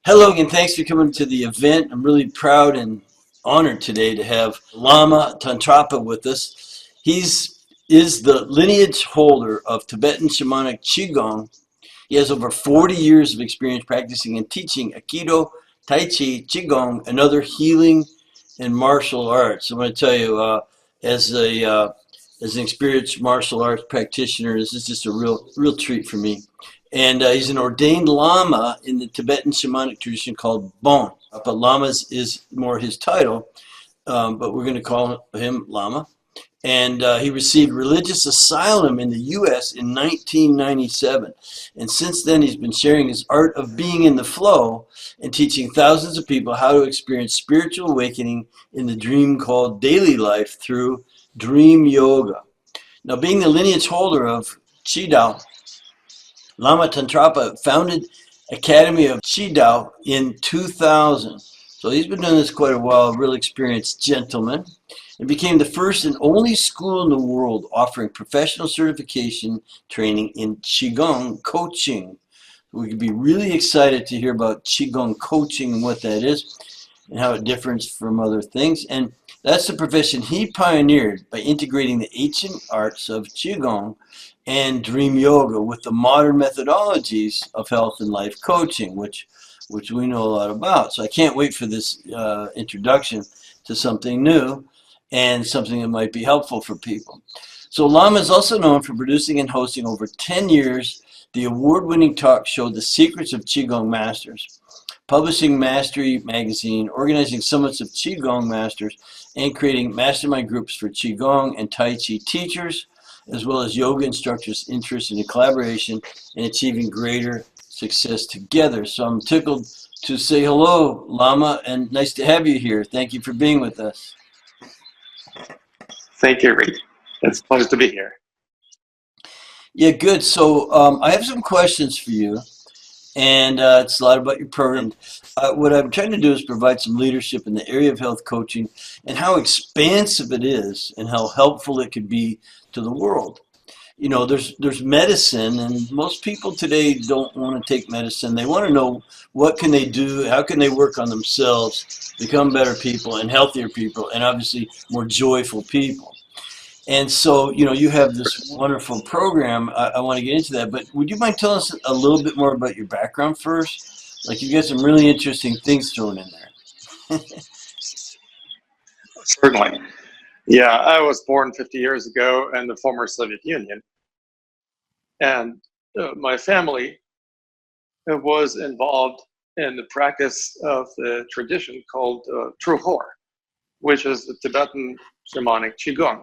Hello, and thanks for coming to the event. I'm really proud and honored today to have Lama Tantrapa with us. Is the lineage holder of Tibetan shamanic Qigong. He has over 40 years of experience practicing and teaching Aikido, Tai Chi, Qigong, and other healing and martial arts. I'm going to tell you, as a as an experienced martial arts practitioner, this is just a real treat for me. And he's an ordained lama in the Tibetan shamanic tradition called Bon. But lamas is more his title, but we're going to call him Lama. And he received religious asylum in the U.S. in 1997. And since then, he's been sharing his art of being in the flow and teaching thousands of people how to experience spiritual awakening in the dream called daily life through dream yoga. Now, being the lineage holder of Qi Lama Tantrapa founded Academy of Qi in 2000. So he's been doing this quite a while, a real experienced gentleman, and became the first and only school in the world offering professional certification training in Qigong coaching. We could be really excited to hear about Qigong coaching and what that is and how it differs from other things. And that's the profession he pioneered by integrating the ancient arts of Qigong and dream yoga with the modern methodologies of health and life coaching, which we know a lot about. So I can't wait for this introduction to something new and something that might be helpful for people. So Lama is also known for producing and hosting over 10 years the award-winning talk show The Secrets of Qigong Masters, publishing Mastery magazine, organizing summits of Qigong masters, and creating mastermind groups for Qigong and Tai Chi teachers, as well as yoga instructors interested in collaboration and achieving greater success together. So I'm tickled to say hello, Lama, and nice to have you here. Thank you for being with us. Thank you, Reed. It's a pleasure to be here. Yeah, good. So I have some questions for you, and it's a lot about your program. What I'm trying to do is provide some leadership in the area of health coaching and how expansive it is and how helpful it could be to the world. You know, there's medicine, and most people today don't want to take medicine. They want to know what can they do, how can they work on themselves, become better people and healthier people, and obviously more joyful people. And so, you know, you have this wonderful program. I want to get into that, but would you mind telling us a little bit more about your background first? Like, you got some really interesting things thrown in there. Certainly. Yeah, I was born 50 years ago in the former Soviet Union. And my family was involved in the practice of the tradition called Truhor, which is the Tibetan shamanic Qigong.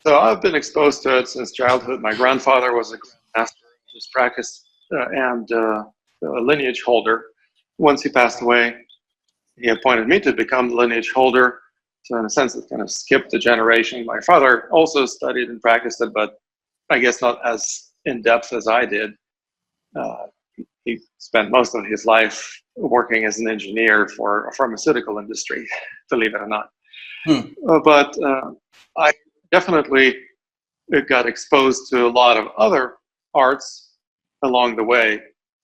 So I've been exposed to it since childhood. My grandfather was a master of this practice and a lineage holder. Once he passed away, he appointed me to become the lineage holder. So in a sense, it kind of skipped a generation. My father also studied and practiced it, but I guess not as in depth as I did. He spent most of his life working as an engineer for a pharmaceutical industry, believe it or not. But I definitely got exposed to a lot of other arts along the way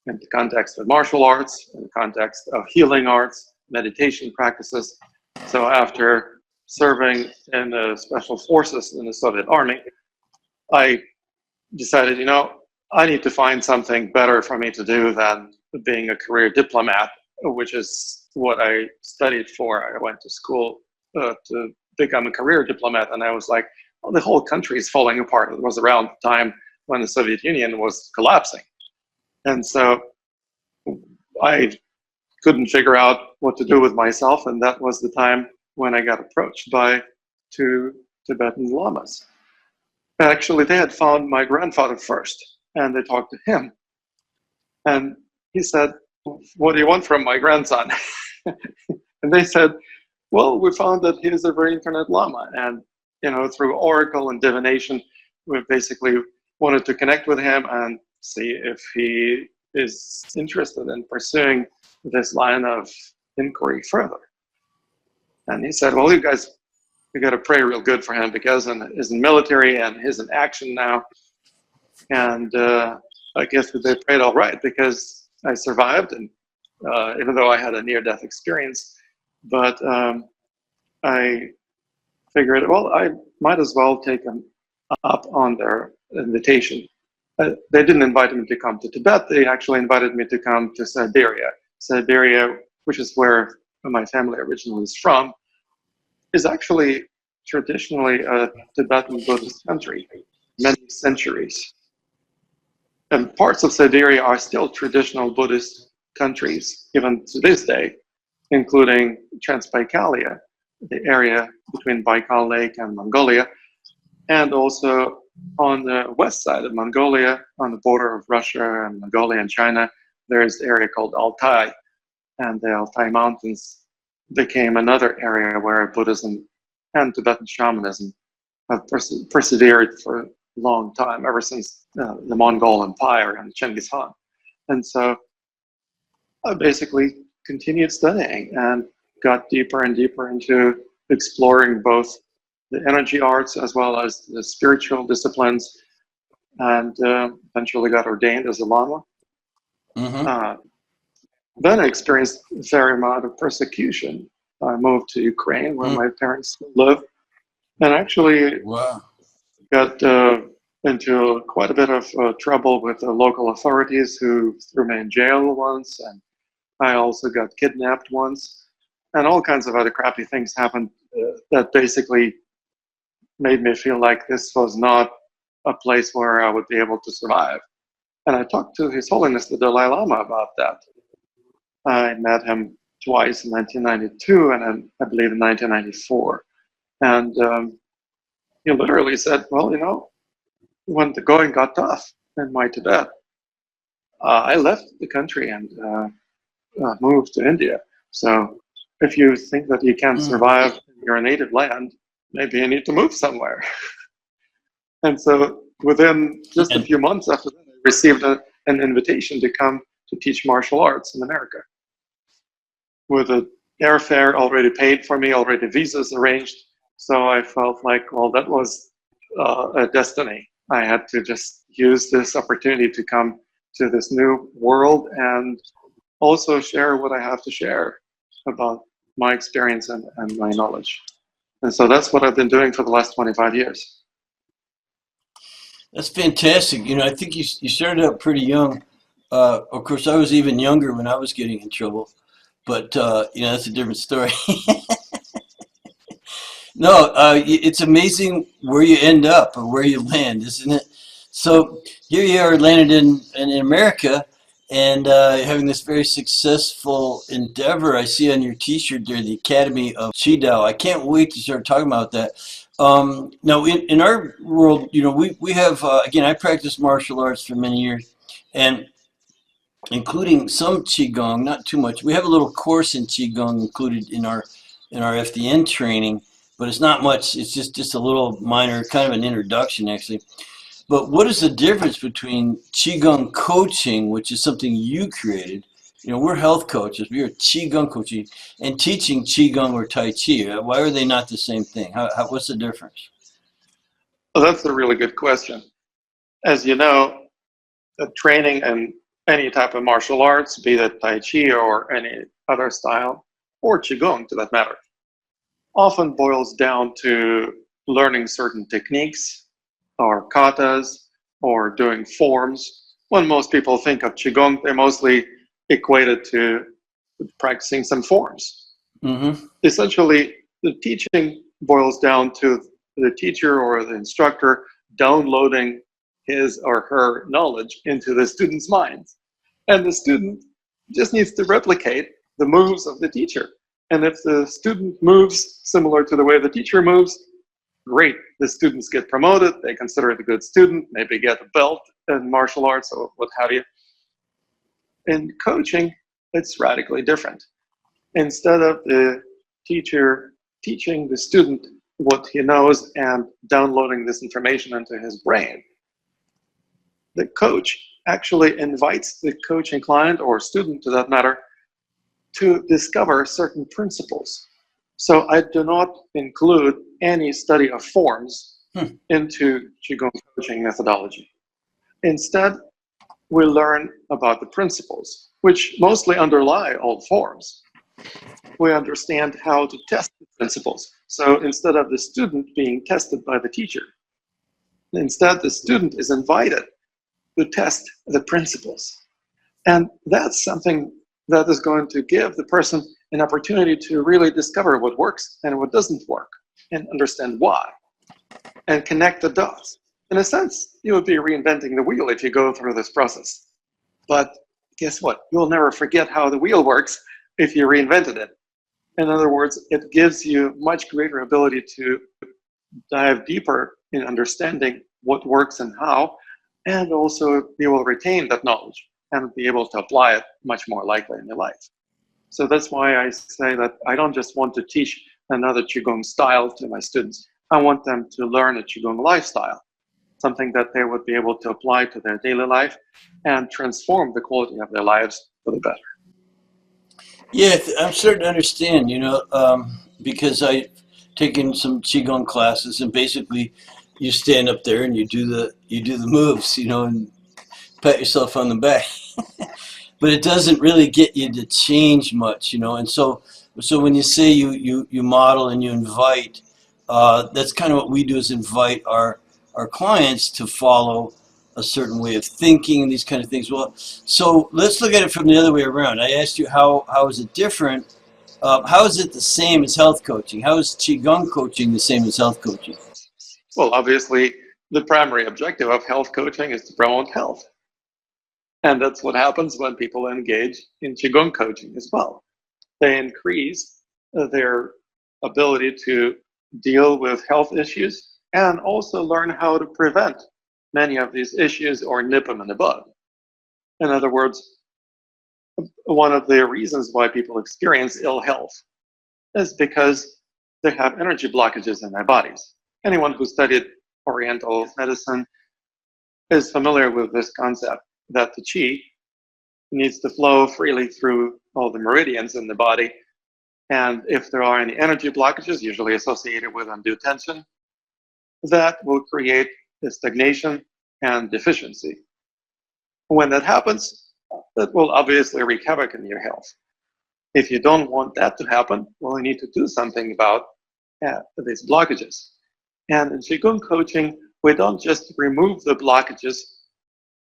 in the context of martial arts, in the context of healing arts, meditation practices. So after serving in the special forces in the Soviet army, I decided, you know, I need to find something better for me to do than being a career diplomat, which is what I studied for. I went to school to become a career diplomat, and I was like, well, the whole country is falling apart. It was around the time when the Soviet Union was collapsing. And so I couldn't figure out what to do with myself, and that was the time when I got approached by two Tibetan lamas. Actually, they had found my grandfather first, and they talked to him. And he said, what do you want from my grandson? And they said, well, we found that he is a reincarnate lama, and you know, through oracle and divination, we basically wanted to connect with him and see if he is interested in pursuing this line of inquiry further. And he said, well, you guys, we got to pray real good for him because he's in military and he's in action now. And I guess they prayed all right because I survived and even though I had a near-death experience. But I figured, well, I might as well take them up on their invitation. They didn't invite me to come to Tibet. They actually invited me to come to Siberia. Siberia, which is where my family originally is from, is actually traditionally a Tibetan Buddhist country, many centuries. And parts of Siberia are still traditional Buddhist countries, even to this day, including Transbaikalia, the area between Baikal Lake and Mongolia, and also on the west side of Mongolia, on the border of Russia and Mongolia and China, there's the area called Altai, and the Altai Mountains became another area where Buddhism and Tibetan shamanism have persevered for a long time, ever since the Mongol Empire and Genghis Khan. And so I basically continued studying and got deeper and deeper into exploring both the energy arts as well as the spiritual disciplines, and eventually got ordained as a Lama. Mm-hmm. Then I experienced a fair amount of persecution. I moved to Ukraine, where my parents live, and actually got into quite a bit of trouble with the local authorities, who threw me in jail once, and I also got kidnapped once, and all kinds of other crappy things happened that basically made me feel like this was not a place where I would be able to survive. And I talked to His Holiness the Dalai Lama about that. I met him twice in 1992 and then I believe in 1994. And he literally said, well, you know, when the going got tough in my Tibet, I left the country and moved to India. So if you think that you can't survive in your native land, maybe you need to move somewhere. And so within just a few months after that, I received an invitation to come to teach martial arts in America, with an airfare already paid for me, already visas arranged. So I felt like, well, that was a destiny. I had to just use this opportunity to come to this new world and also share what I have to share about my experience and my knowledge. And so that's what I've been doing for the last 25 years. That's fantastic. You know, I think you started out pretty young. Of course, I was even younger when I was getting in trouble, but you know, that's a different story. No, it's amazing where you end up or where you land, isn't it? So here you are, landed in America, and having this very successful endeavor. I see on your T-shirt there, the Academy of Qigong. I can't wait to start talking about that. Now, in our world, you know, we have again, I practiced martial arts for many years, and including some Qigong, not too much. We have a little course in Qigong included in our FDN training, but it's not much. It's just a little minor, kind of an introduction, actually. But what is the difference between Qigong coaching, which is something you created? You know, we're health coaches. We are Qigong coaching, and teaching Qigong or Tai Chi. Why are they not the same thing? What's the difference? Well, that's a really good question. As you know, training in any type of martial arts, be it Tai Chi or any other style, or Qigong to that matter, often boils down to learning certain techniques or katas or doing forms. When most people think of Qigong, they mostly equate it to practicing some forms. Mm-hmm. Essentially, the teaching boils down to the teacher or the instructor downloading his or her knowledge into the student's minds. And the student just needs to replicate the moves of the teacher. And if the student moves similar to the way the teacher moves, great. The students get promoted, they consider it a good student, maybe get a belt in martial arts or what have you. In coaching, it's radically different. Instead of the teacher teaching the student what he knows and downloading this information into his brain, the coach actually invites the coaching client or student, to that matter, to discover certain principles. So I do not include any study of forms into Qigong coaching methodology. Instead, we learn about the principles, which mostly underlie all forms. We understand how to test the principles. So instead of the student being tested by the teacher, instead the student is invited to test the principles. And that's something that is going to give the person an opportunity to really discover what works and what doesn't work, and understand why, and connect the dots. In a sense, you would be reinventing the wheel if you go through this process. But guess what? You'll never forget how the wheel works if you reinvented it. In other words, it gives you much greater ability to dive deeper in understanding what works and how, and also you will retain that knowledge and be able to apply it much more likely in your life. So that's why I say that I don't just want to teach another Qigong style to my students. I want them to learn a Qigong lifestyle, something that they would be able to apply to their daily life and transform the quality of their lives for the better. Yeah, I'm starting to understand, because I've taken some Qigong classes, and basically you stand up there and you do the moves, and pat yourself on the back. But it doesn't really get you to change much, and so when you say you model and you invite, that's kind of what we do, is invite our clients to follow a certain way of thinking and these kind of things. Well, so let's look at it from the other way around. I asked you how is it different? How is it the same as health coaching? How is Qigong coaching the same as health coaching? Well, obviously, the primary objective of health coaching is to promote health. And that's what happens when people engage in Qigong coaching as well. They increase their ability to deal with health issues and also learn how to prevent many of these issues or nip them in the bud. In other words, one of the reasons why people experience ill health is because they have energy blockages in their bodies. Anyone who studied Oriental medicine is familiar with this concept that the qi needs to flow freely through all the meridians in the body. And if there are any energy blockages, usually associated with undue tension, that will create a stagnation and deficiency. When that happens, that will obviously wreak havoc in your health. If you don't want that to happen, well, you need to do something about these blockages. And in Qigong coaching, we don't just remove the blockages,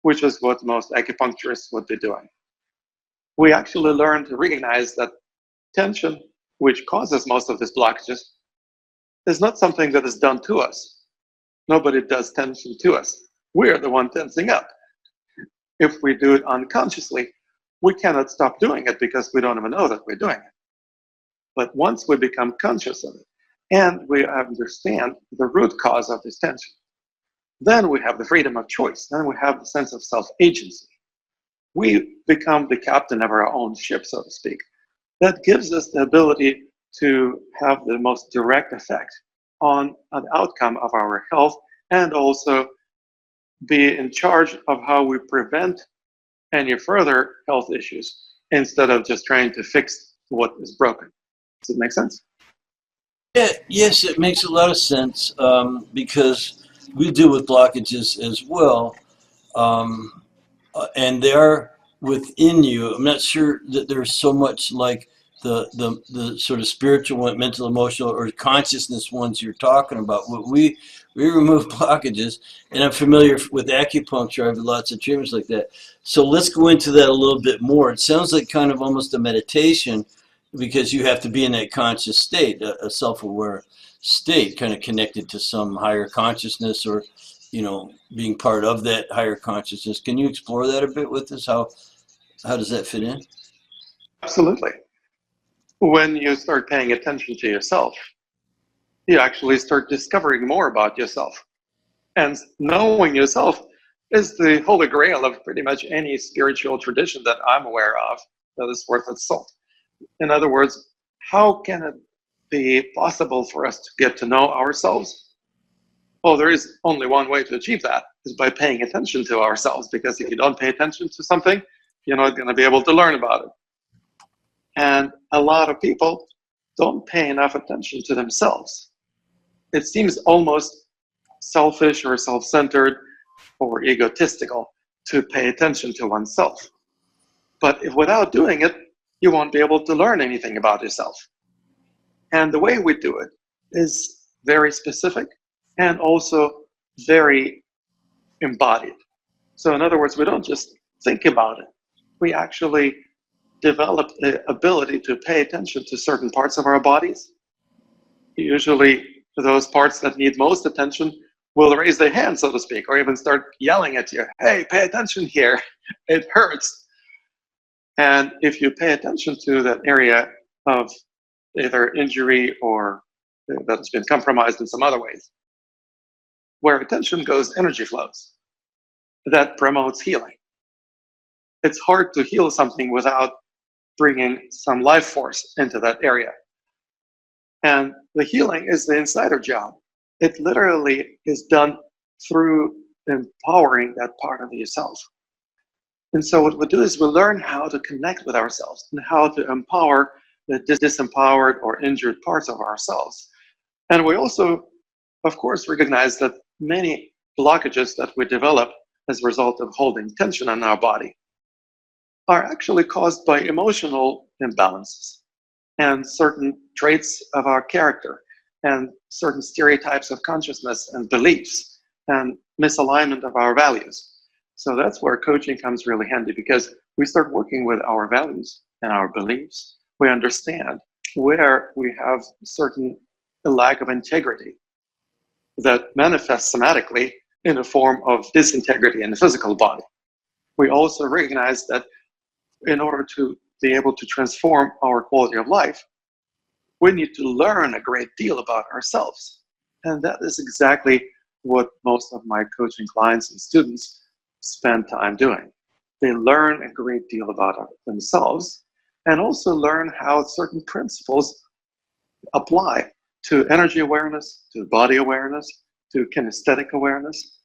which is what most acupuncturists would be doing. We actually learn to recognize that tension, which causes most of these blockages, is not something that is done to us. Nobody does tension to us. We're the one tensing up. If we do it unconsciously, we cannot stop doing it because we don't even know that we're doing it. But once we become conscious of it and we understand the root cause of this tension, then we have the freedom of choice. Then we have the sense of self-agency. We become the captain of our own ship, so to speak. That gives us the ability to have the most direct effect on the outcome of our health, and also be in charge of how we prevent any further health issues instead of just trying to fix what is broken. Does it make sense? Yeah, yes, it makes a lot of sense, because we deal with blockages as well, and they are within you. I'm not sure that there's so much like the sort of spiritual, mental, emotional, or consciousness ones you're talking about. We remove blockages, and I'm familiar with acupuncture. I have lots of treatments like that. So let's go into that a little bit more. It sounds like kind of almost a meditation, because you have to be in that conscious state, a self-aware state, kind of connected to some higher consciousness, or being part of that higher consciousness. Can you explore that a bit with us? How does that fit in? Absolutely. When you start paying attention to yourself, you actually start discovering more about yourself. And knowing yourself is the holy grail of pretty much any spiritual tradition that I'm aware of that is worth its salt. In other words, how can it be possible for us to get to know ourselves? Well, there is only one way to achieve that, is by paying attention to ourselves, because if you don't pay attention to something, you're not going to be able to learn about it. And a lot of people don't pay enough attention to themselves. It seems almost selfish or self-centered or egotistical to pay attention to oneself. But if without doing it, you won't be able to learn anything about yourself. And the way we do it is very specific and also very embodied. So in other words, we don't just think about it. We actually develop the ability to pay attention to certain parts of our bodies. Usually those parts that need most attention will raise their hand, so to speak, or even start yelling at you, hey, pay attention here, it hurts. And if you pay attention to that area of either injury or that's been compromised in some other ways, where attention goes, energy flows. That promotes healing. It's hard to heal something without bringing some life force into that area. And the healing is the insider job. It literally is done through empowering that part of yourself. And so what we do is we learn how to connect with ourselves and how to empower the disempowered or injured parts of ourselves. And we also, of course, recognize that many blockages that we develop as a result of holding tension in our body are actually caused by emotional imbalances and certain traits of our character and certain stereotypes of consciousness and beliefs and misalignment of our values. So that's where coaching comes really handy, because we start working with our values and our beliefs. We understand where we have certain lack of integrity that manifests somatically in a form of disintegrity in the physical body. We also recognize that in order to be able to transform our quality of life, we need to learn a great deal about ourselves. And that is exactly what most of my coaching clients and students spend time doing. They learn a great deal about themselves and also learn how certain principles apply to energy awareness, to body awareness, to kinesthetic awareness.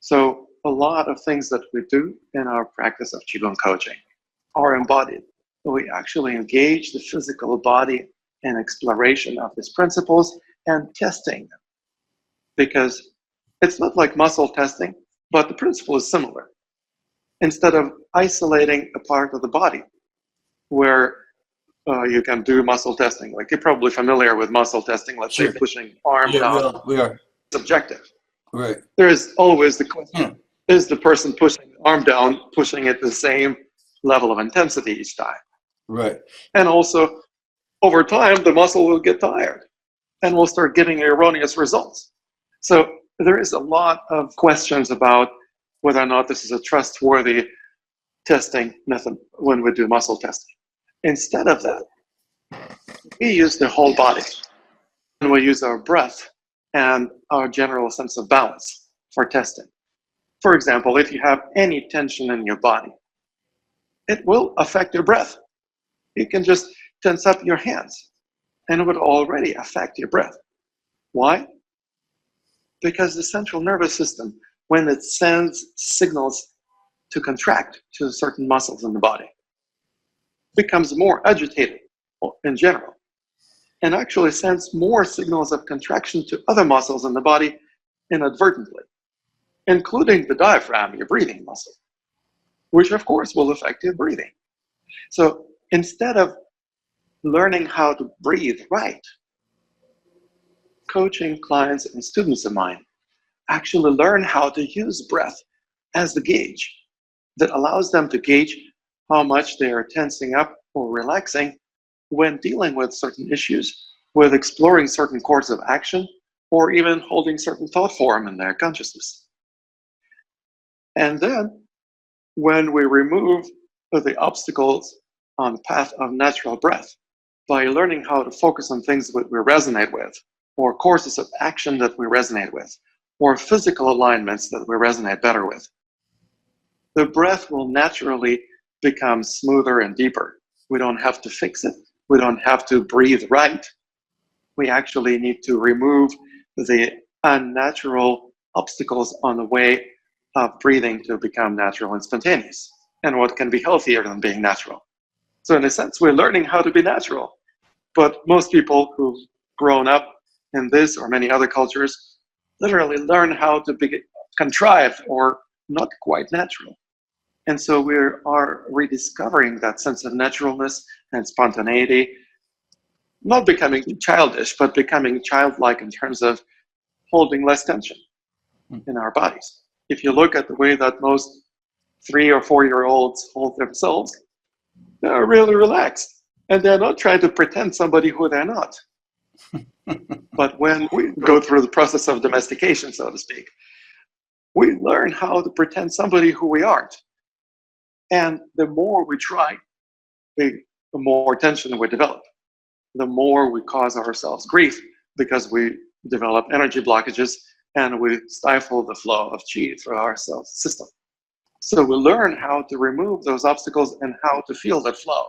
So a lot of things that we do in our practice of Qigong coaching are embodied. We actually engage the physical body in exploration of these principles and testing them. Because it's not like muscle testing, but the principle is similar. Instead of isolating a part of the body where you can do muscle testing, like you're probably familiar with muscle testing, let's say pushing arm down. We are. Subjective. Right. There is always the question, is the person pushing the arm down, pushing at the same level of intensity each time? Right. And also, over time, the muscle will get tired and will start giving erroneous results. So there is a lot of questions about whether or not this is a trustworthy testing method when we do muscle testing. Instead of that, we use the whole body, and we use our breath and our general sense of balance for testing. For example, if you have any tension in your body, it will affect your breath. You can just tense up your hands, and it would already affect your breath. Why? Because the central nervous system, when it sends signals to contract to certain muscles in the body, becomes more agitated in general, and actually sends more signals of contraction to other muscles in the body inadvertently, including the diaphragm, your breathing muscle, which of course will affect your breathing. So instead of learning how to breathe right, coaching clients and students of mine actually learn how to use breath as the gauge that allows them to gauge how much they are tensing up or relaxing when dealing with certain issues, with exploring certain courses of action, or even holding certain thought form in their consciousness. And then, when we remove the obstacles on the path of natural breath, by learning how to focus on things that we resonate with, or courses of action that we resonate with, or physical alignments that we resonate better with, the breath will naturally become smoother and deeper. We don't have to fix it. We don't have to breathe right. We actually need to remove the unnatural obstacles on the way of breathing to become natural and spontaneous, and what can be healthier than being natural. So in a sense, we're learning how to be natural. But most people who've grown up in this or many other cultures literally learn how to be contrived or not quite natural. And so we are rediscovering that sense of naturalness and spontaneity, not becoming childish, but becoming childlike in terms of holding less tension in our bodies. If you look at the way that most 3 or 4-year-olds hold themselves, they're really relaxed. And they're not trying to pretend somebody who they're not. But when we go through the process of domestication, so to speak, we learn how to pretend somebody who we aren't. And the more we try, the more tension we develop. The more we cause ourselves grief because we develop energy blockages and we stifle the flow of qi through our cell system. So we learn how to remove those obstacles and how to feel that flow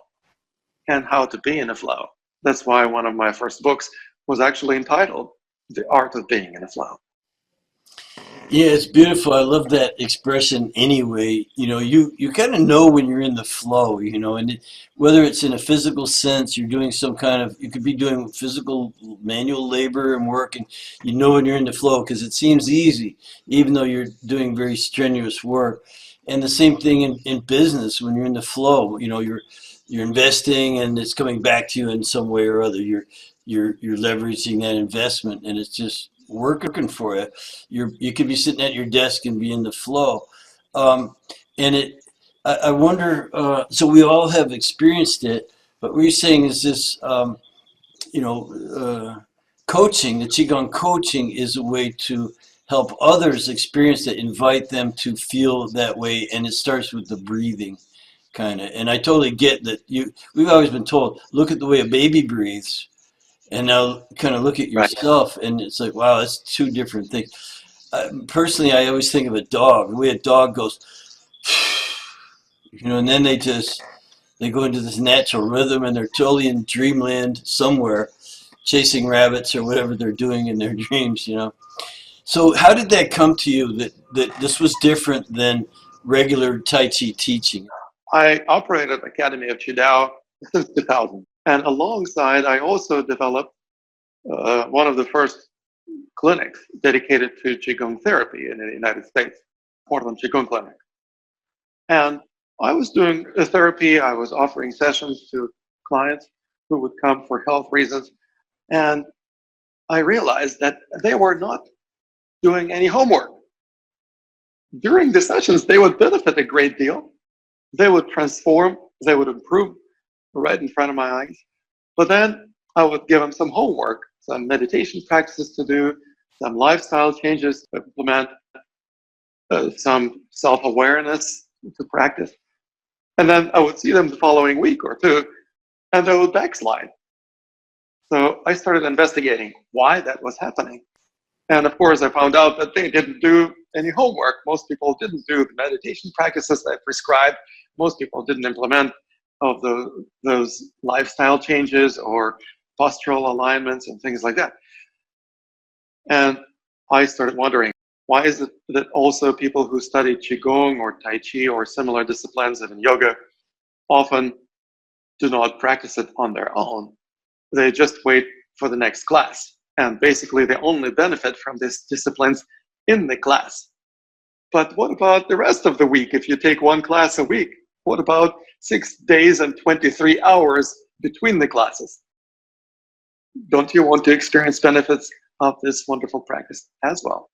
and how to be in a flow. That's why one of my first books was actually entitled The Art of Being in a Flow. Yeah, it's beautiful. I love that expression anyway. You kind of know when you're in the flow, and whether it's in a physical sense, you're doing some kind of, you could be doing physical manual labor and work, and you know when you're in the flow because it seems easy, even though you're doing very strenuous work. And the same thing in business, when you're in the flow, you're investing and it's coming back to you in some way or other. You're leveraging that investment and it's just working for you. You could be sitting at your desk and be in the flow. And I wonder, so we all have experienced it, but what you're saying is this, coaching, the Qigong coaching is a way to help others experience it, invite them to feel that way. And it starts with the breathing kind of. And I totally get that we've always been told, look at the way a baby breathes. And now kind of look at yourself, and it's like, wow, that's two different things. Personally, I always think of a dog. The way a dog goes, and then they go into this natural rhythm, and they're totally in dreamland somewhere, chasing rabbits or whatever they're doing in their dreams. So how did that come to you that this was different than regular Tai Chi teaching? I operated Academy of Qidao since 2000. And alongside, I also developed one of the first clinics dedicated to Qigong therapy in the United States, Portland Qigong Clinic. And I was doing therapy, I was offering sessions to clients who would come for health reasons. And I realized that they were not doing any homework. During the sessions, they would benefit a great deal. They would transform, they would improve right in front of my eyes. But then I would give them some homework, some meditation practices to do, some lifestyle changes to implement, some self-awareness to practice. And then I would see them the following week or two, and they would backslide. So I started investigating why that was happening. And of course, I found out that they didn't do any homework. Most people didn't do the meditation practices I prescribed. Most people didn't implement of those lifestyle changes or postural alignments and things like that. And I started wondering, why is it that also people who study Qigong or Tai Chi or similar disciplines, even yoga, often do not practice it on their own? They just wait for the next class. And basically, they only benefit from these disciplines in the class. But what about the rest of the week? If you take one class a week, what about 6 days and 23 hours between the classes? Don't you want to experience benefits of this wonderful practice as well?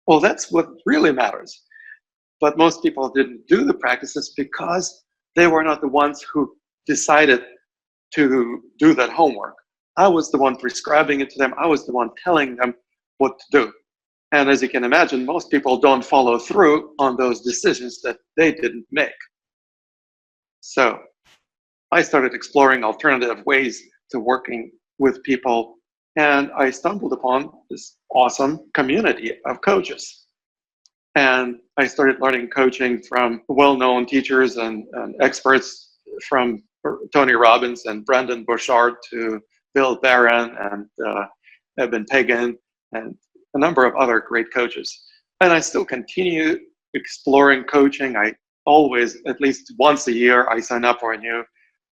Well, that's what really matters. But most people didn't do the practices because they were not the ones who decided to do that homework. I was the one prescribing it to them. I was the one telling them what to do. And as you can imagine, most people don't follow through on those decisions that they didn't make. So I started exploring alternative ways to working with people, and I stumbled upon this awesome community of coaches. And I started learning coaching from well-known teachers and experts, from Tony Robbins and Brendon Burchard to Bill Barron and Eben Pagan and a number of other great coaches. And I still continue exploring coaching. I always, at least once a year, I sign up for a new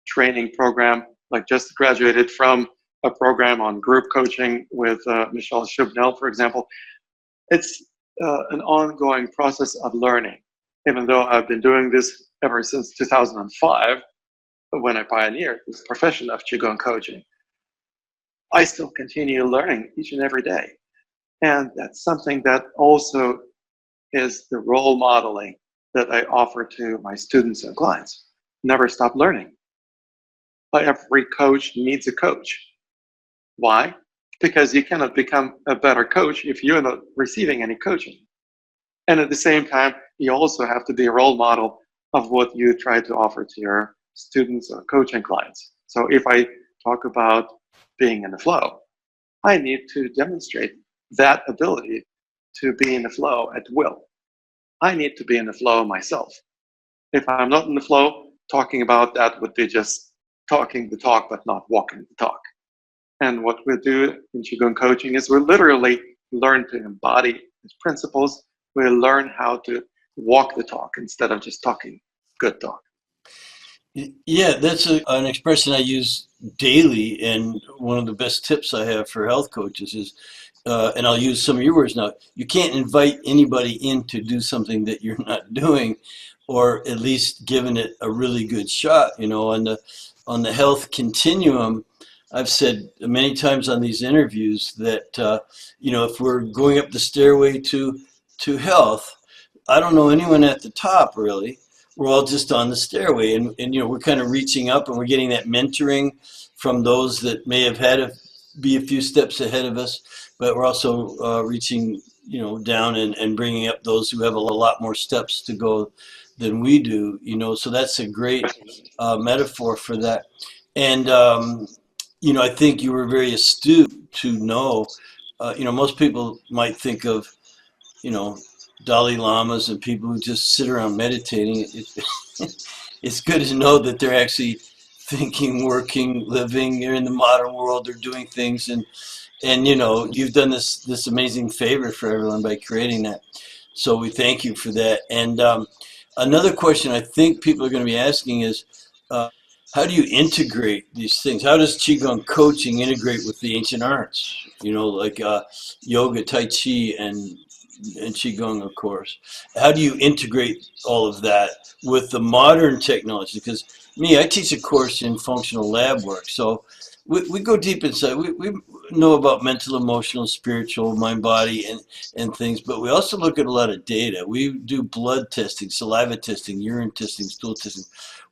training program. Like just graduated from a program on group coaching with Michelle Shubnell, for example. It's an ongoing process of learning. Even though I've been doing this ever since 2005, when I pioneered this profession of Qigong coaching. I still continue learning each and every day. And that's something that also is the role modeling that I offer to my students and clients. Never stop learning. Every coach needs a coach. Why? Because you cannot become a better coach if you're not receiving any coaching. And at the same time, you also have to be a role model of what you try to offer to your students or coaching clients. So if I talk about being in the flow, I need to demonstrate that ability to be in the flow at will. I need to be in the flow myself. If I'm not in the flow, talking about that would be just talking the talk, but not walking the talk. And what we do in Qigong coaching is we literally learn to embody these principles. We learn how to walk the talk instead of just talking good talk. Yeah, that's an expression I use daily, and one of the best tips I have for health coaches is, and I'll use some of your words now, you can't invite anybody in to do something that you're not doing, or at least giving it a really good shot. On the health continuum, I've said many times on these interviews that, if we're going up the stairway to health, I don't know anyone at the top really. We're all just on the stairway, and we're kind of reaching up, and we're getting that mentoring from those that may have had to be a few steps ahead of us, but we're also reaching down and bringing up those who have a lot more steps to go than we do. So that's a great metaphor for that. And I think you were very astute to know. Most people might think of Dalai Lamas and people who just sit around meditating. It's good to know that they're actually thinking, working, living. They're in the modern world. They're doing things, and you've done this amazing favor for everyone by creating that. So we thank you for that. And another question I think people are going to be asking is, how do you integrate these things? How does Qigong coaching integrate with the ancient arts? Like yoga, Tai Chi, and Qigong, of course. How do you integrate all of that with the modern technology? Because I teach a course in functional lab work. So we go deep inside. We know about mental, emotional, spiritual, mind, body, and things, but we also look at a lot of data. We do blood testing, saliva testing, urine testing, stool testing.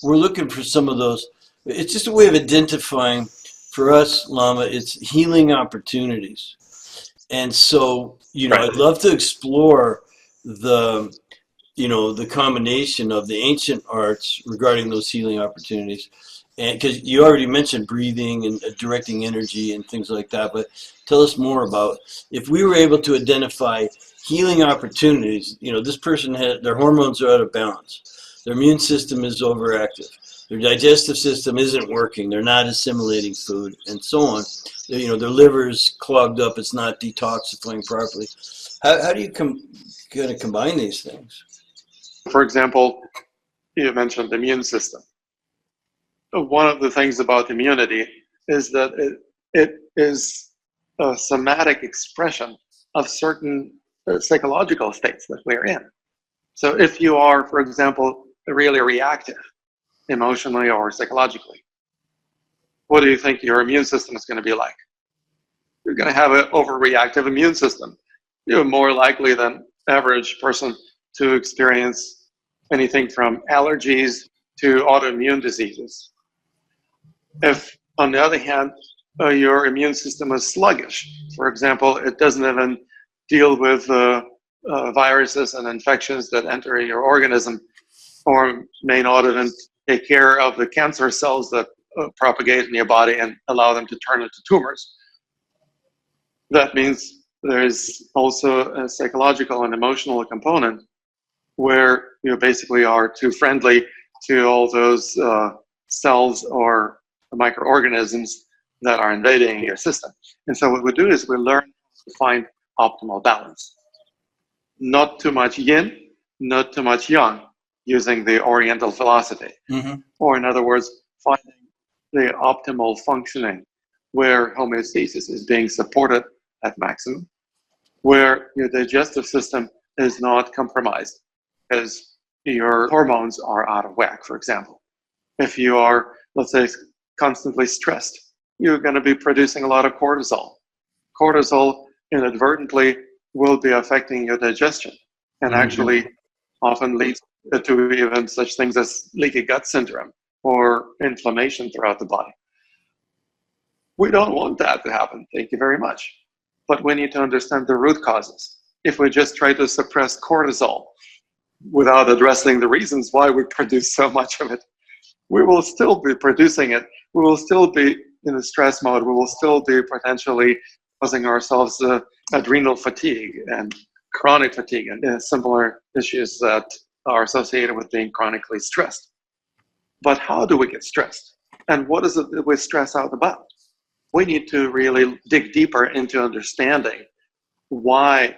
We're looking for some of those. It's just a way of identifying, for us, Lama, it's healing opportunities. And so, Right. I'd love to explore the combination of the ancient arts regarding those healing opportunities. And because you already mentioned breathing and directing energy and things like that, but tell us more about if we were able to identify healing opportunities. This person their hormones are out of balance, their immune system is overactive, their digestive system isn't working, they're not assimilating food, and so on. Their liver's clogged up, it's not detoxifying properly. How do you kind of combine these things? For example, you mentioned the immune system. One of the things about immunity is that it is a somatic expression of certain psychological states that we're in. So if you are, for example, really reactive, emotionally or psychologically, what do you think your immune system is going to be like? You're going to have an overreactive immune system. You're more likely than average person to experience anything from allergies to autoimmune diseases. If, on the other hand, your immune system is sluggish, for example, it doesn't even deal with viruses and infections that enter your organism, or may not even take care of the cancer cells that propagate in your body and allow them to turn into tumors. That means there's also a psychological and emotional component where you basically are too friendly to all those cells or microorganisms that are invading your system. And so what we do is we learn to find optimal balance. Not too much yin, not too much yang, using the Oriental philosophy. Mm-hmm. Or in other words, finding the optimal functioning where homeostasis is being supported at maximum, where your digestive system is not compromised. Because your hormones are out of whack, for example. If you are, let's say, constantly stressed, you're going to be producing a lot of cortisol. Cortisol inadvertently will be affecting your digestion and actually often leads to even such things as leaky gut syndrome or inflammation throughout the body. We don't want that to happen, thank you very much. But we need to understand the root causes. If we just try to suppress cortisol without addressing the reasons why we produce so much of it, we will still be producing it. We will still be in a stress mode. We will still be potentially causing ourselves adrenal fatigue and chronic fatigue and similar issues that are associated with being chronically stressed. But how do we get stressed? And what is it that we stress out about? We need to really dig deeper into understanding why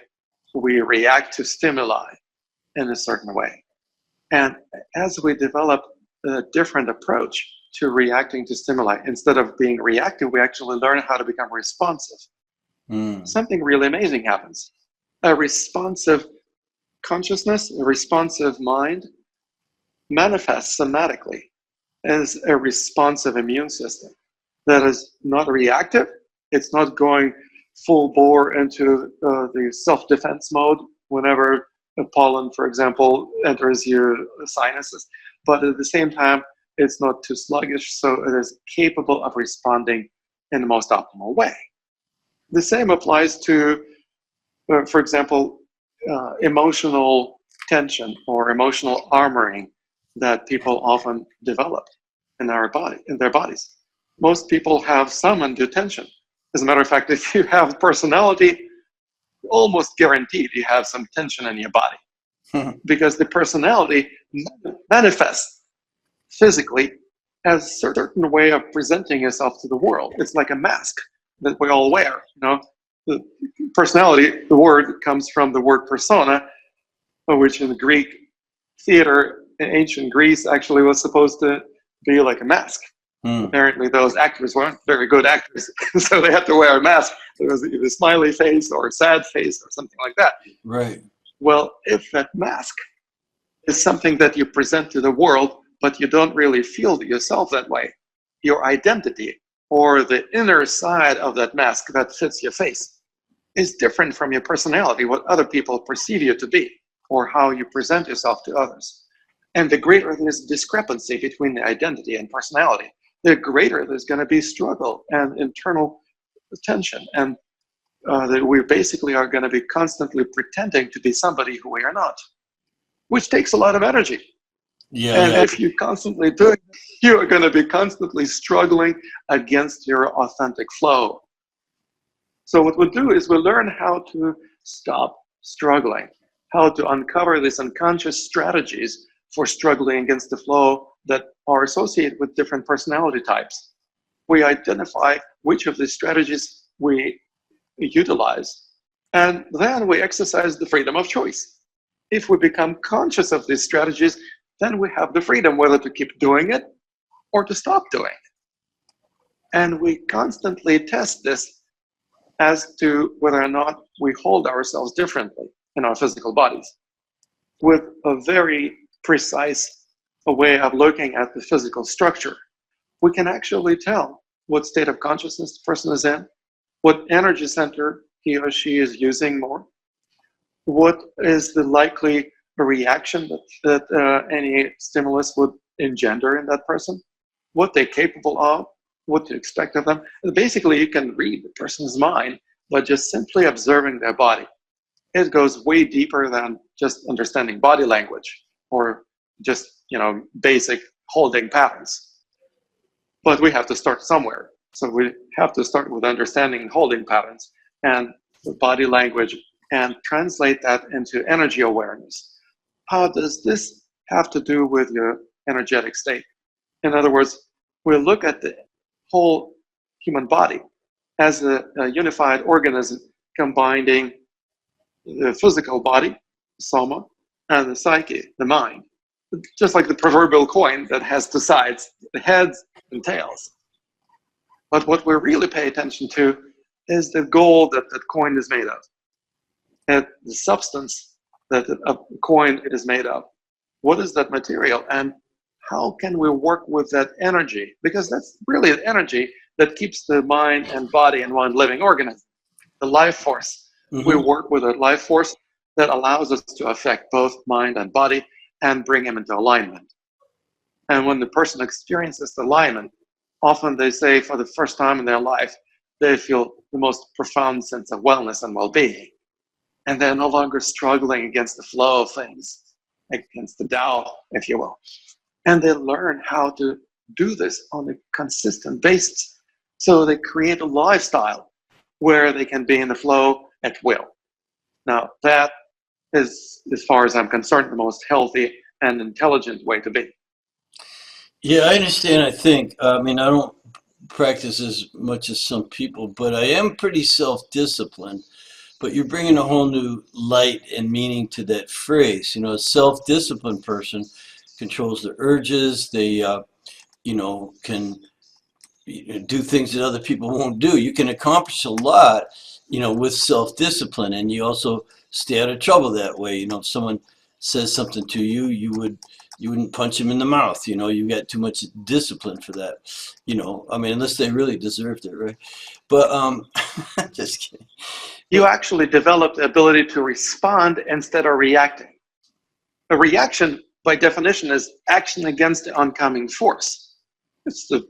we react to stimuli in a certain way. And as we develop a different approach to reacting to stimuli, instead of being reactive, we actually learn how to become responsive. Something really amazing happens. A responsive consciousness, a responsive mind manifests somatically as a responsive immune system that is not reactive. It's not going full bore into the self-defense mode whenever pollen, for example, enters your sinuses. But at the same time, it's not too sluggish, so it is capable of responding in the most optimal way. The same applies to, for example, emotional tension or emotional armoring that people often develop in their bodies. Most people have some undue tension. As a matter of fact, if you have personality, almost guaranteed you have some tension in your body because the personality manifests physically as a certain way of presenting yourself to the world. It's like a mask that we all wear. The personality, the word comes from the word persona, which in the Greek theater in ancient Greece actually was supposed to be like a mask. Apparently those actors weren't very good actors, so they had to wear a mask. It was either a smiley face or a sad face or something like that. Right. Well, if that mask is something that you present to the world, but you don't really feel yourself that way, your identity or the inner side of that mask that fits your face is different from your personality, what other people perceive you to be, or how you present yourself to others. And the greater this discrepancy between the identity and personality, the greater there's going to be struggle and internal tension, and that we basically are going to be constantly pretending to be somebody who we are not, which takes a lot of energy. And if you constantly do it, you are going to be constantly struggling against your authentic flow. So what we'll do is we'll learn how to stop struggling, how to uncover these unconscious strategies for struggling against the flow that are associated with different personality types. We identify which of these strategies we utilize, and then we exercise the freedom of choice. If we become conscious of these strategies, then we have the freedom whether to keep doing it or to stop doing it. And we constantly test this as to whether or not we hold ourselves differently in our physical bodies with a very precise way of looking at the physical structure. We can actually tell what state of consciousness the person is in, what energy center he or she is using more, what is the likely reaction that any stimulus would engender in that person, what they're capable of, what to expect of them. And basically, you can read the person's mind by just simply observing their body. It goes way deeper than just understanding body language or just, basic holding patterns. But we have to start somewhere. So we have to start with understanding holding patterns and body language and translate that into energy awareness. How does this have to do with your energetic state? In other words, we look at the whole human body as a unified organism combining the physical body, soma, and the psyche, the mind. Just like the proverbial coin that has two sides, the heads and tails. But what we really pay attention to is the gold that that coin is made of, and the substance that a coin is made of, what is that material and how can we work with that energy? Because that's really the energy that keeps the mind and body in one living organism, the life force. We work with a life force that allows us to affect both mind and body and bring them into alignment. And when the person experiences the alignment, often they say for the first time in their life, they feel the most profound sense of wellness and well-being. And they're no longer struggling against the flow of things, against the Tao, if you will. And they learn how to do this on a consistent basis. So they create a lifestyle where they can be in the flow at will. Now, that is, as far as I'm concerned, the most healthy and intelligent way to be. Yeah, I understand. I think. I mean, I don't practice as much as some people, but I am pretty self-disciplined. But you're bringing a whole new light and meaning to that phrase. You know, a self-disciplined person controls their urges. They, can do things that other people won't do. You can accomplish a lot, with self-discipline, and you also stay out of trouble that way. You know, if someone says something to you, you wouldn't punch him in the mouth. You got too much discipline for that. I mean, unless they really deserved it, right? But just kidding. You actually develop the ability to respond instead of reacting. A reaction, by definition, is action against the oncoming force. It's the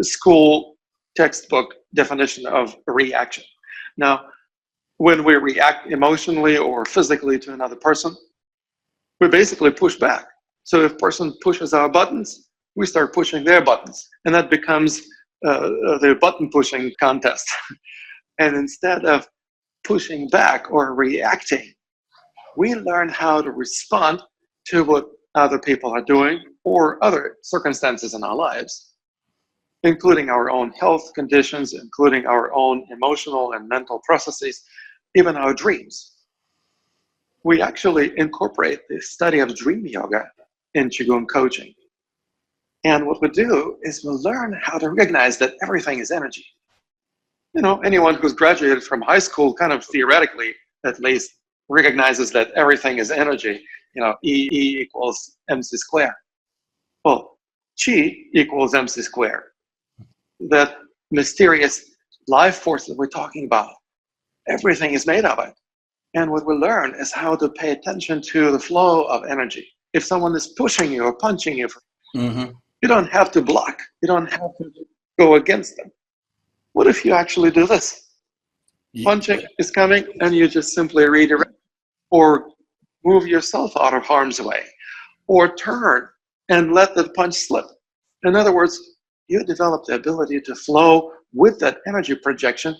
school textbook definition of a reaction. Now, when we react emotionally or physically to another person, we basically push back. So if a person pushes our buttons, we start pushing their buttons. And that becomes the button pushing contest. And instead of pushing back or reacting, we learn how to respond to what other people are doing or other circumstances in our lives, including our own health conditions, including our own emotional and mental processes, even our dreams. We actually incorporate the study of dream yoga in Qigong coaching. And what we do is we learn how to recognize that everything is energy. Anyone who's graduated from high school kind of theoretically, at least, recognizes that everything is energy. E equals mc squared. Well, chi equals mc squared. That mysterious life force that we're talking about, everything is made of it. And what we learn is how to pay attention to the flow of energy. If someone is pushing you or punching you, you don't have to block. You don't have to go against them. What if you actually do this? Punching is coming and you just simply redirect or move yourself out of harm's way or turn and let the punch slip. In other words, you develop the ability to flow with that energy projection,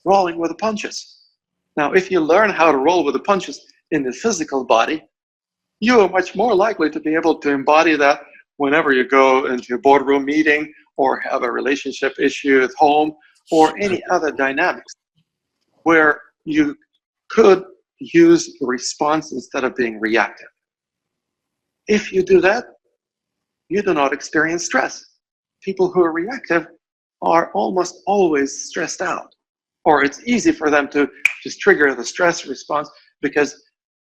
rolling with the punches. Now, if you learn how to roll with the punches in the physical body, you are much more likely to be able to embody that whenever you go into a boardroom meeting or have a relationship issue at home or any other dynamics where you could use response instead of being reactive. If you do that, you do not experience stress. People who are reactive are almost always stressed out, or it's easy for them to just trigger the stress response because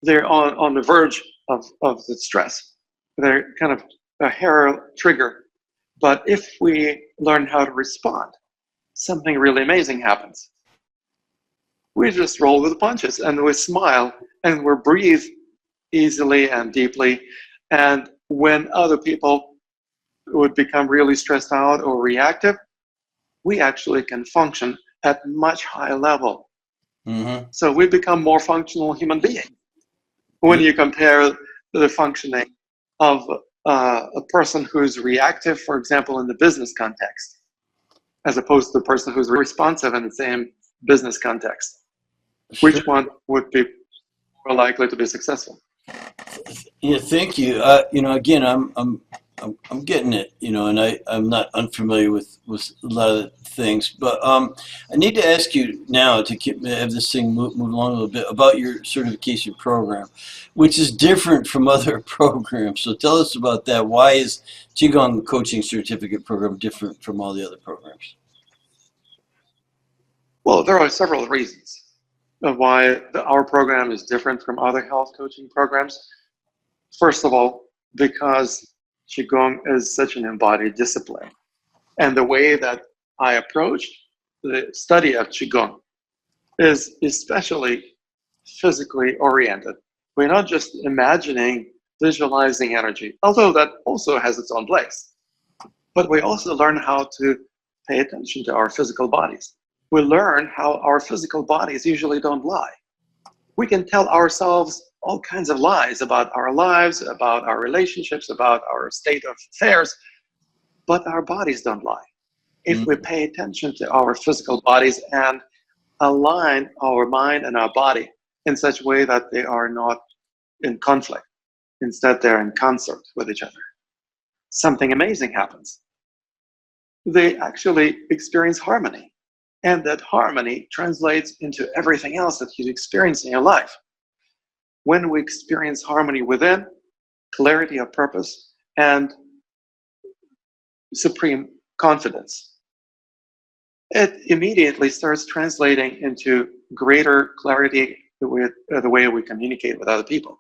they're on the verge of the stress. They're kind of a hair trigger. But if we learn how to respond, something really amazing happens. We just roll with the punches and we smile and we breathe easily and deeply. And when other people would become really stressed out or reactive, we actually can function at much higher level. So we become more functional human beings. When you compare the functioning of a person who's reactive, for example, in the business context, as opposed to the person who's responsive in the same business context, which one would be more likely to be successful? Yeah, thank you. Again, I'm getting it. And I'm not unfamiliar with a lot of things, but I need to ask you now to have this thing move along a little bit about your certification program, which is different from other programs. So tell us about that. Why is Qigong Coaching Certificate Program different from all the other programs? Well, there are several reasons of why our program is different from other health coaching programs. First of all, because Qigong is such an embodied discipline. And the way that I approach the study of Qigong is especially physically oriented. We're not just imagining, visualizing energy, although that also has its own place. But we also learn how to pay attention to our physical bodies. We learn how our physical bodies usually don't lie. We can tell ourselves all kinds of lies about our lives, about our relationships, about our state of affairs, but our bodies don't lie. If we pay attention to our physical bodies and align our mind and our body in such a way that they are not in conflict, instead they're in concert with each other, something amazing happens. They actually experience harmony, and that harmony translates into everything else that you experience in your life. When we experience harmony within, clarity of purpose, and supreme confidence, it immediately starts translating into greater clarity with the way we communicate with other people,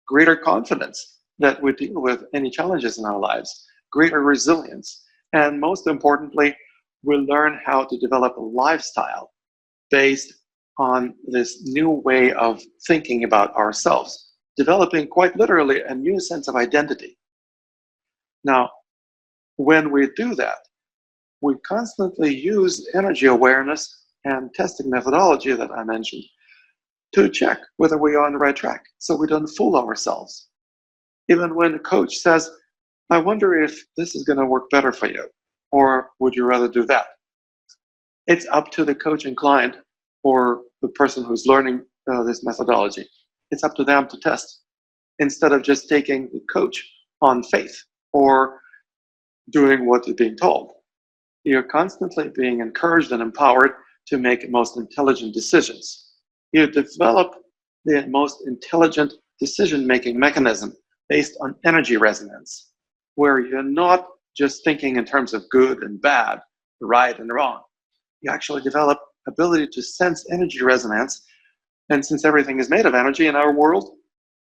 greater confidence that we deal with any challenges in our lives, greater resilience, and most importantly, we learn how to develop a lifestyle based on this new way of thinking about ourselves, developing quite literally a new sense of identity. Now, when we do that, we constantly use energy awareness and testing methodology that I mentioned to check whether we are on the right track, so we don't fool ourselves. Even when a coach says, I wonder if this is going to work better for you, or would you rather do that? It's up to the coach and client, or the person who's learning this methodology. It's up to them to test, instead of just taking the coach on faith or doing what is being told. You're constantly being encouraged and empowered to make most intelligent decisions. You develop the most intelligent decision-making mechanism based on energy resonance, where you're not just thinking in terms of good and bad, right and wrong. You actually develop ability to sense energy resonance, and since everything is made of energy in our world,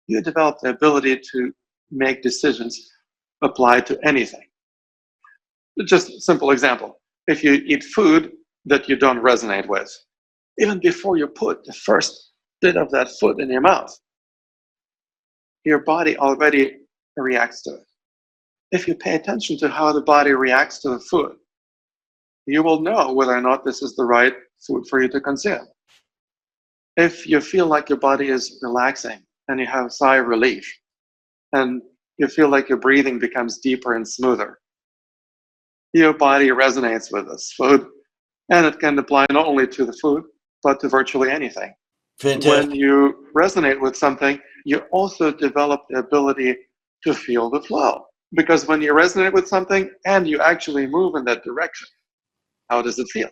you develop the ability to make decisions applied to anything. Just a simple example. If you eat food that you don't resonate with, even before you put the first bit of that food in your mouth, your body already reacts to it. If you pay attention to how the body reacts to the food, you will know whether or not this is the right food for you to consume. If you feel like your body is relaxing and you have a sigh of relief, and you feel like your breathing becomes deeper and smoother, your body resonates with this food, and it can apply not only to the food, but to virtually anything. Fantastic. When you resonate with something, you also develop the ability to feel the flow. Because when you resonate with something and you actually move in that direction, how does it feel?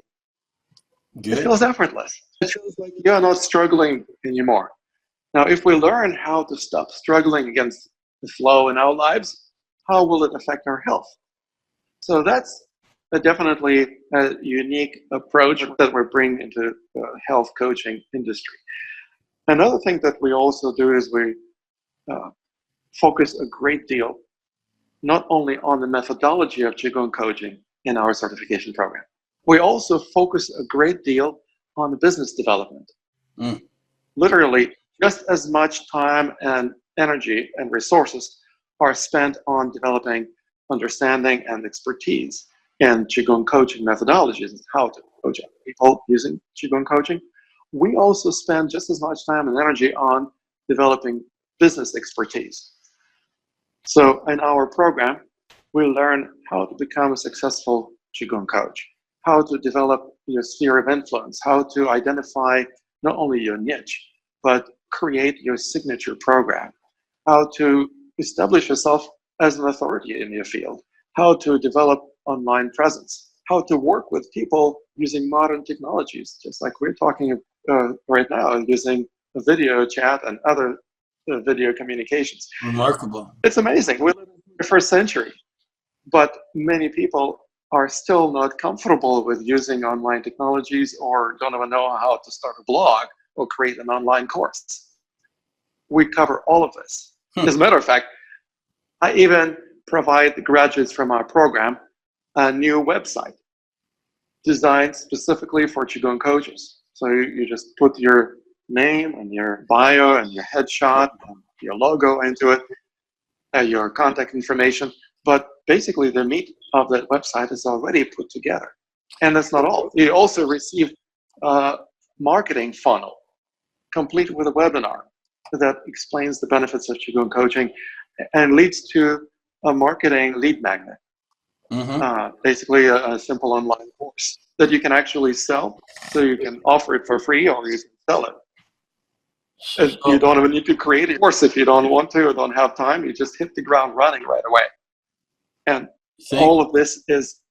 Good. It feels effortless. It feels like you're not struggling anymore. Now, if we learn how to stop struggling against the flow in our lives, how will it affect our health? So that's definitely a unique approach that we're bringing into the health coaching industry. Another thing that we also do is we focus a great deal not only on the methodology of Qigong coaching in our certification program, we also focus a great deal on the business development. Literally, just as much time and energy and resources are spent on developing understanding and expertise in Qigong coaching methodologies and how to coach other people using Qigong coaching. We also spend just as much time and energy on developing business expertise. So in our program, we learn how to become a successful Qigong coach, how to develop your sphere of influence, how to identify not only your niche, but create your signature program, how to establish yourself as an authority in your field, how to develop online presence, how to work with people using modern technologies, just like we're talking right now, using video chat and other video communications. Remarkable. It's amazing. We live in the first century, but many people are still not comfortable with using online technologies or don't even know how to start a blog or create an online course. We cover all of this. As a matter of fact, I even provide the graduates from our program a new website designed specifically for Qigong coaches. So you just put your name and your bio and your headshot and your logo into it, your contact information. But basically, the meat of that website is already put together. And that's not all. You also receive a marketing funnel complete with a webinar that explains the benefits of Qigong coaching and leads to a marketing lead magnet. Basically a simple online course that you can actually sell. So you can offer it for free or you can sell it. And you don't even need to create a course if you don't want to or don't have time. You just hit the ground running right away. And all of this is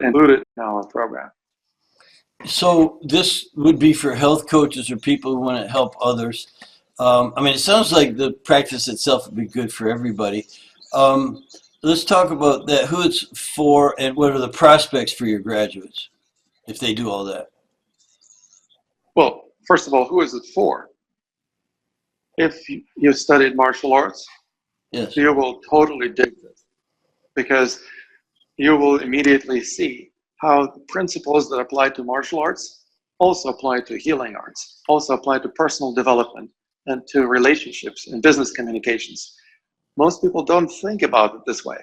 included in our program. So this would be for health coaches or people who want to help others. I mean, it sounds like the practice itself would be good for everybody. Let's talk about that. Who it's for and what are the prospects for your graduates if they do all that? Well, first of all, who is it for? If you studied martial arts, yes, you will totally dig this because you will immediately see how the principles that apply to martial arts also apply to healing arts, also apply to personal development and to relationships and business communications. Most people don't think about it this way.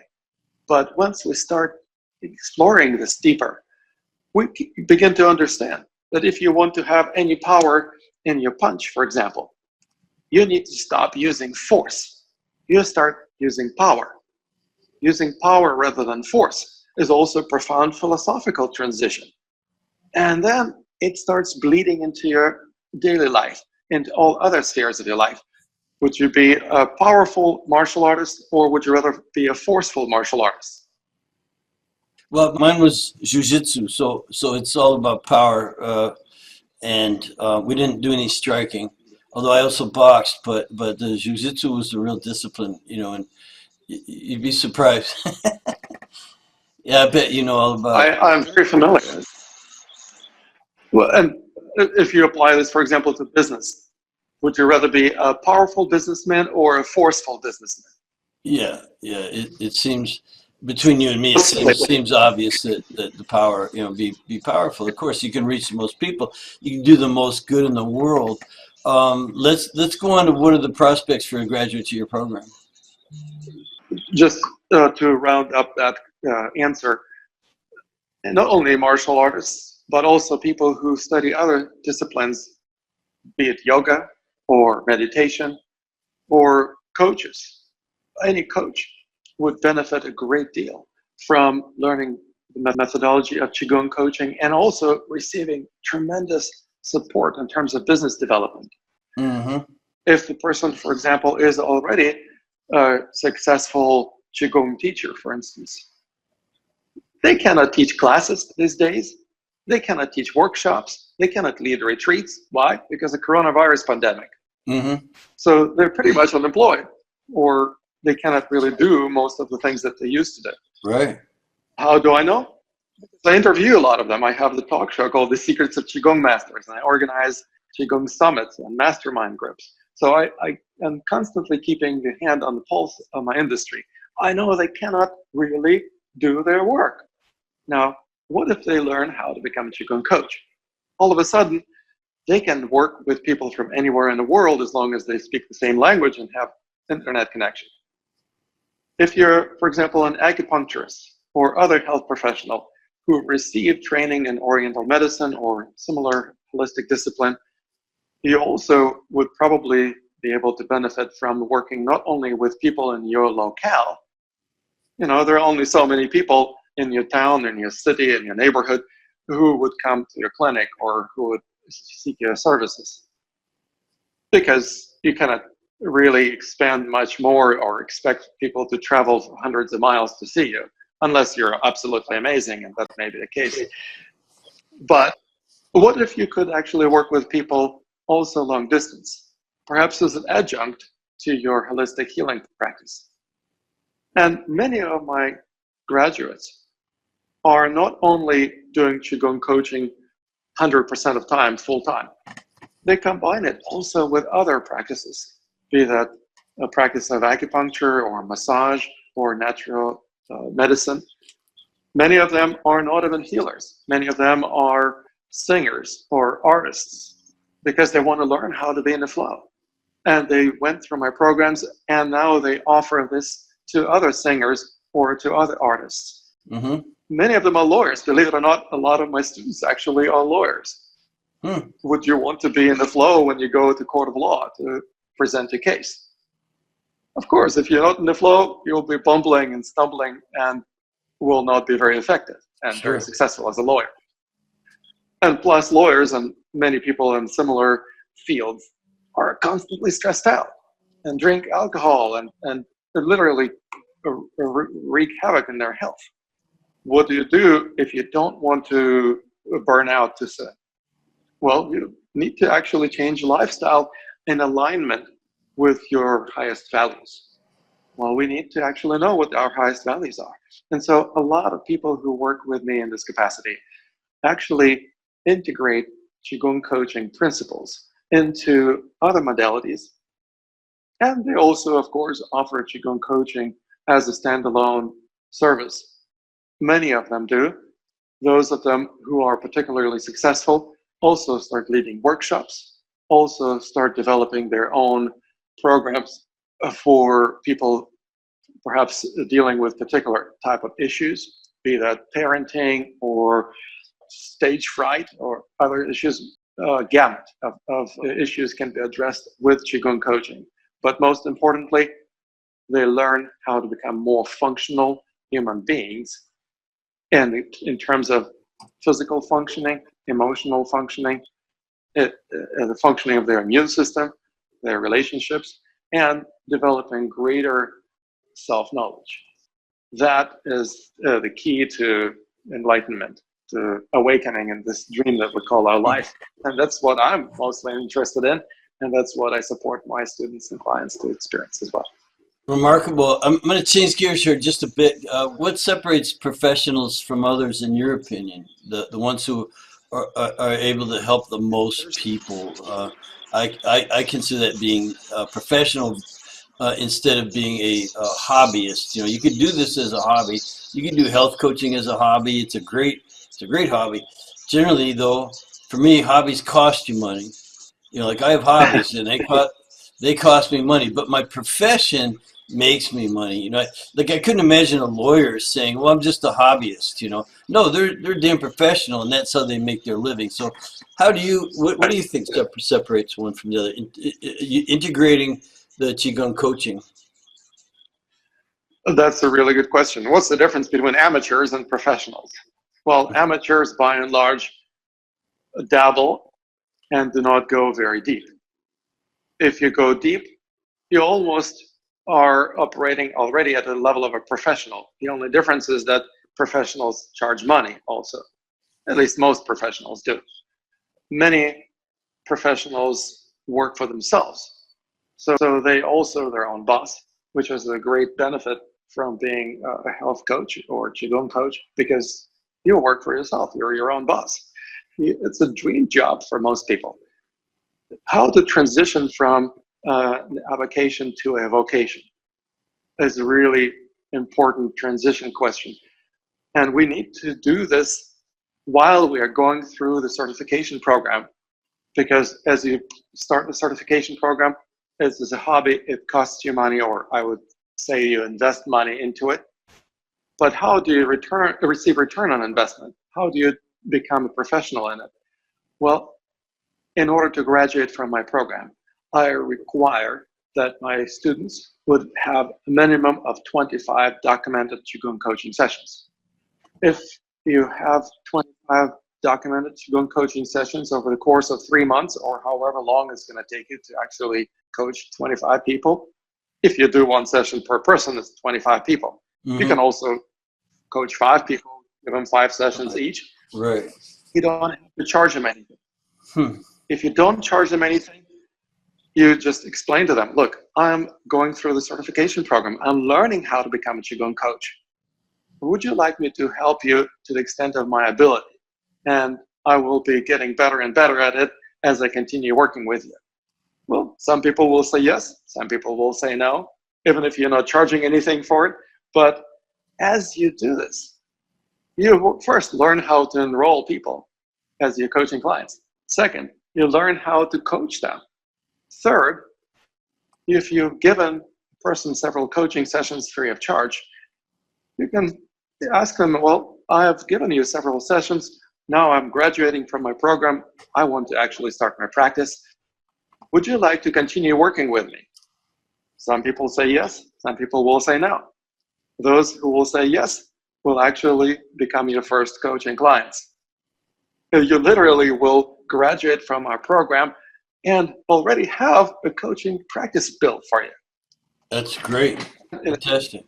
But once we start exploring this deeper, we begin to understand that if you want to have any power in your punch, for example, you need to stop using force. You start using power. Using power rather than force is also a profound philosophical transition. And then it starts bleeding into your daily life, into all other spheres of your life. Would you be a powerful martial artist or would you rather be a forceful martial artist? Well, mine was jiu-jitsu, so it's all about power, and we didn't do any striking. Although I also boxed, but the jiu-jitsu was the real discipline, and you'd be surprised. Yeah, I bet you know all about it. I'm very familiar. Well, and if you apply this, for example, to business, would you rather be a powerful businessman or a forceful businessman? Yeah. It seems between you and me, it seems obvious that the power, be powerful. Of course, you can reach the most people. You can do the most good in the world. Let's go on to what are the prospects for a graduate to your program. Just to round up that answer, not only martial artists, but also people who study other disciplines, be it yoga or meditation or coaches. Any coach would benefit a great deal from learning the methodology of Qigong coaching and also receiving tremendous support in terms of business development. If the person, for example, is already a successful Qigong teacher, for instance, they cannot teach classes these days. They cannot teach workshops. They cannot lead retreats. Why? Because of the coronavirus pandemic. So they're pretty much unemployed, or they cannot really do most of the things that they used to do. Right. How do I know? I interview a lot of them. I have the talk show called The Secrets of Qigong Masters, and I organize Qigong summits and mastermind groups. So I am constantly keeping the hand on the pulse of my industry. I know they cannot really do their work. Now, what if they learn how to become a Qigong coach? All of a sudden, they can work with people from anywhere in the world as long as they speak the same language and have internet connection. If you're, for example, an acupuncturist or other health professional who received training in Oriental medicine or similar holistic discipline, you also would probably be able to benefit from working not only with people in your locale. There are only so many people in your town, in your city, in your neighborhood who would come to your clinic or who would seek your services. Because you cannot really expand much more or expect people to travel hundreds of miles to see you, unless you're absolutely amazing, and that may be the case. But what if you could actually work with people also long distance, perhaps as an adjunct to your holistic healing practice? And many of my graduates are not only doing Qigong coaching 100% of time, full time. They combine it also with other practices, be that a practice of acupuncture or massage or natural medicine. Many of them are not even healers. Many of them are singers or artists because they want to learn how to be in the flow. And they went through my programs, and now they offer this to other singers or to other artists. Mm-hmm. Many of them are lawyers. Believe it or not, a lot of my students actually are lawyers. Would you want to be in the flow when you go to court of law to present your case? Of course, if you're not in the flow, you'll be bumbling and stumbling and will not be very effective and very successful as a lawyer. And plus, lawyers and many people in similar fields are constantly stressed out and drink alcohol and literally wreak havoc in their health. What do you do if you don't want to burn out to sin? Well, you need to actually change your lifestyle in alignment with your highest values. Well, we need to actually know what our highest values are. And so a lot of people who work with me in this capacity actually integrate Qigong coaching principles into other modalities. And they also, of course, offer Qigong coaching as a standalone service. Many of them do. Those of them who are particularly successful also start leading workshops, also start developing their own programs for people perhaps dealing with particular type of issues, be that parenting or stage fright or other issues. Gamut of issues can be addressed with Qigong coaching. But most importantly, they learn how to become more functional human beings, and in terms of physical functioning, emotional functioning, the functioning of their immune system, their relationships, and developing greater self-knowledge. That is the key to enlightenment, to awakening in this dream that we call our life. And that's what I'm mostly interested in, and that's what I support my students and clients to experience as well. Remarkable. I'm going to change gears here just a bit. What separates professionals from others, in your opinion? The ones who are able to help the most people. I consider that being professional instead of being a hobbyist. You know, you could do this as a hobby. You can do health coaching as a hobby. It's a great hobby. Generally, though, for me, hobbies cost you money. You know, like I have hobbies and they cost me money, but my profession makes me money. You know, like I couldn't imagine a lawyer saying, "Well, I'm just a hobbyist." You know, no, they're damn professional, and that's how they make their living. So, what do you think separates one from the other? Integrating the Qigong coaching. That's a really good question. What's the difference between amateurs and professionals? Well, amateurs, by and large, dabble and do not go very deep. If you go deep, you almost are operating already at the level of a professional. The only difference is that professionals charge money also. At least most professionals do. Many professionals work for themselves. So they also their own boss, which is a great benefit from being a health coach or Qigong coach, because you work for yourself. You're your own boss. It's a dream job for most people. How to transition from an avocation to a vocation is a really important transition question. And we need to do this while we are going through the certification program, because as you start the certification program, as a hobby, it costs you money, or I would say you invest money into it. But how do you receive return on investment? How do you become a professional in it? Well, in order to graduate from my program, I require that my students would have a minimum of 25 documented Qigong coaching sessions. If you have 25 documented Qigong coaching sessions over the course of 3 months, or however long it's going to take you to actually coach 25 people, if you do one session per person, it's 25 people. Mm-hmm. You can also coach 5 people, give them 5 sessions each. Right. You don't have to charge them anything. If you don't charge them anything, you just explain to them, look, I'm going through the certification program. I'm learning how to become a Qigong coach. Would you like me to help you to the extent of my ability? And I will be getting better and better at it as I continue working with you. Well, some people will say yes. Some people will say no, even if you're not charging anything for it. But as you do this, you will first learn how to enroll people as your coaching clients. Second, you learn how to coach them. Third, if you've given a person several coaching sessions free of charge, you can ask them, well, I have given you several sessions. Now I'm graduating from my program. I want to actually start my practice. Would you like to continue working with me? Some people say yes. Some people will say no. Those who will say yes will actually become your first coaching clients. You literally will graduate from our program and already have a coaching practice built for you. That's great. Fantastic.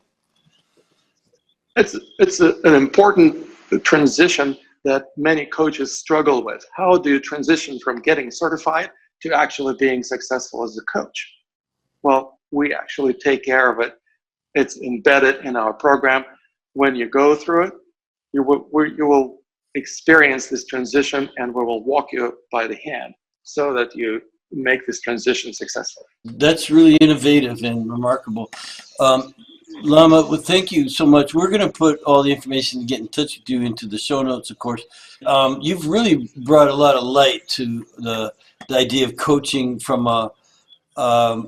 It's an important transition that many coaches struggle with. How do you transition from getting certified to actually being successful as a coach? Well, we actually take care of it. It's embedded in our program. When you go through it, you will experience this transition, and we will walk you by the hand so that you make this transition successfully. That's really innovative and remarkable. Lama, well, thank you so much. We're going to put all the information to get in touch with you into the show notes, of course. You've really brought a lot of light to the idea of coaching from a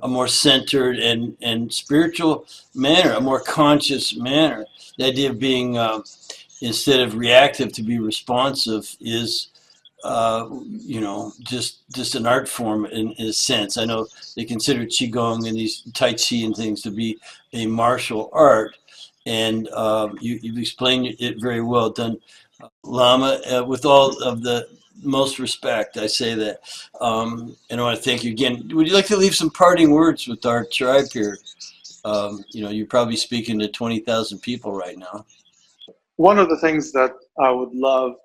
more centered and spiritual manner, a more conscious manner. The idea of being, instead of reactive, to be responsive is, just an art form in a sense. I know they consider Qigong and these Tai Chi and things to be a martial art, and you've explained it very well done, Lama. With all of the most respect, I say that. And I want to thank you again. Would you like to leave some parting words with our tribe here? You're probably speaking to 20,000 people right now. One of the things that I would love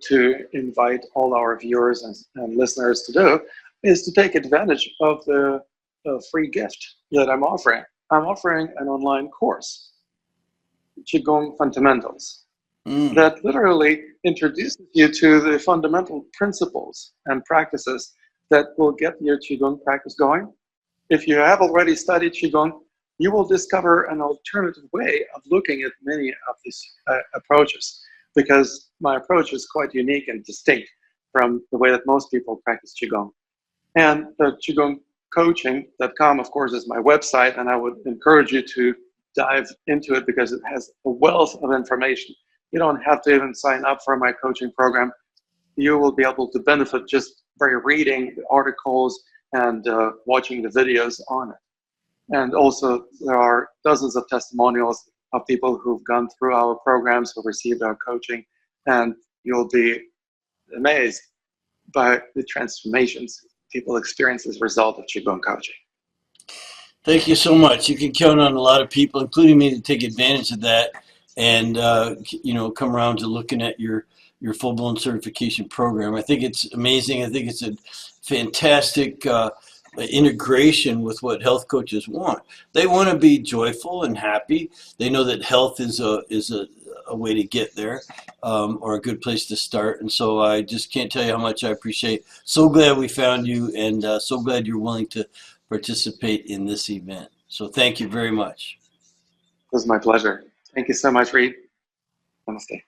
to invite all our viewers and listeners to do is to take advantage of the free gift that I'm offering. I'm offering an online course, Qigong Fundamentals, that literally introduces you to the fundamental principles and practices that will get your Qigong practice going. If you have already studied Qigong, you will discover an alternative way of looking at many of these approaches, because my approach is quite unique and distinct from the way that most people practice Qigong. And the QigongCoaching.com, of course, is my website, and I would encourage you to dive into it because it has a wealth of information. You don't have to even sign up for my coaching program. You will be able to benefit just by reading the articles and watching the videos on it. And also, there are dozens of testimonials of people who've gone through our programs, who received our coaching, and you'll be amazed by the transformations people experience as a result of Qigong coaching. Thank you so much. You can count on a lot of people, including me, to take advantage of that and come around to looking at your full-blown certification program. I think it's amazing. I think it's a fantastic integration with what health coaches want. They want to be joyful and happy. They know that health is a way to get there, or a good place to start. And so I just can't tell you how much I appreciate. So glad we found you, and so glad you're willing to participate in this event. So thank you very much. It was my pleasure. Thank you so much, Reed. Namaste.